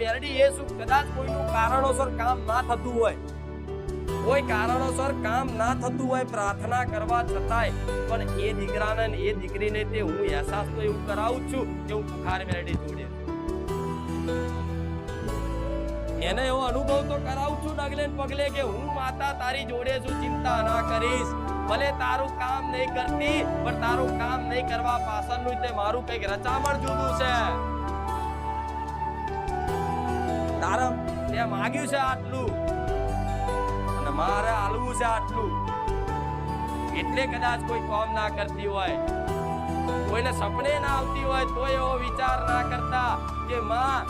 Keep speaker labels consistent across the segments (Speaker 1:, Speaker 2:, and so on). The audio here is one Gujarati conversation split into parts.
Speaker 1: મેલડી એ શું કદાચ કોઈનું કારણોસર કામ ના થતું હોય, કોઈ કારણોસર કામ ના થતું હોય પ્રાર્થના કરવા છતાંય પણ એ દીકરાને ને એ દીકરીને તે હું અહેસાસ તો એવું કરાવું છું કે હું બુખાર મેલડી જોડે એને એવો અનુભવ તો કરાવું છું ડગલે ને પગલે કે હું માતા તારી જોડે છું, ચિંતા ના કરીશ. ભલે તારું કામ નહીં કરતી પણ તારું કામ નહીં કરવા પાછળનું તે મારું કઈક રચામણ જુદું છે. તારા તે માંગ્યું છે આટલું અને મારે આલવું છે આટલું, એટલે કદાચ કોઈ કામ ના કરતી હોય, કોઈને સપને ના આવતી હોય તો એવો વિચાર ના કરતા કે માં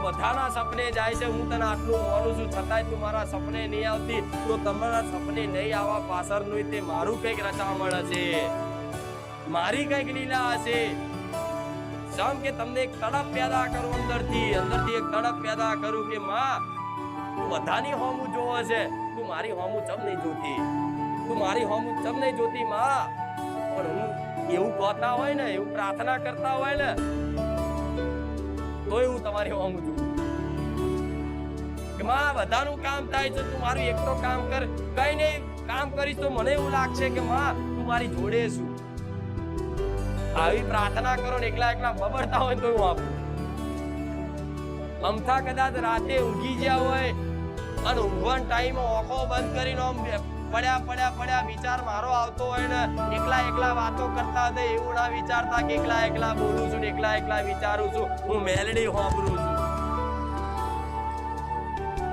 Speaker 1: બધાના સપને જાય છે, હું તને આટલું માનું છું છતાંય તું મારા સપને નહીં આવતી, તો તમારા સપને નહીં આવવા પાછળનું તે મારું કઈક રચામણ હશે, મારી કઈક લીલા હશે. જેમ કે તમને એક તડપ પેદા કરું અંદરથી એક તડપ પેદા કરું કે માં તું બધાની હોમું જોવે છે, તું મારી હોમું ચમ નહીં જોતી, તું મારી હોમું ચમ નહીં જોતી માં. પણ હું એવું કહેતા હોય ને, એવું પ્રાર્થના કરતા હોય ને તોય હું તમારી હોમું જોઉં કે માં બધાનું કામ થાય છે, તું મારું એકલો કામ કર, કઈ નહીં કામ કરીશ તો મને એવું લાગશે કે માં તું મારી જોડે છું. આવી પ્રાર્થના કરો ને એકલા બબડતા હોય તો હું આપું. અમથા કદાચ રાતે ઊંઘી ગયા હોય અને ઊંઘવાનો ટાઈમ આંખો બંધ કરીને આમ પડ્યા વિચાર મારો આવતો હોય ને એકલા વાતો કરતા હતા, એવું ના વિચારતા કે એકલા બોલું છું ને એકલા વિચારું છું, હું મેલડી સાંભળું છું.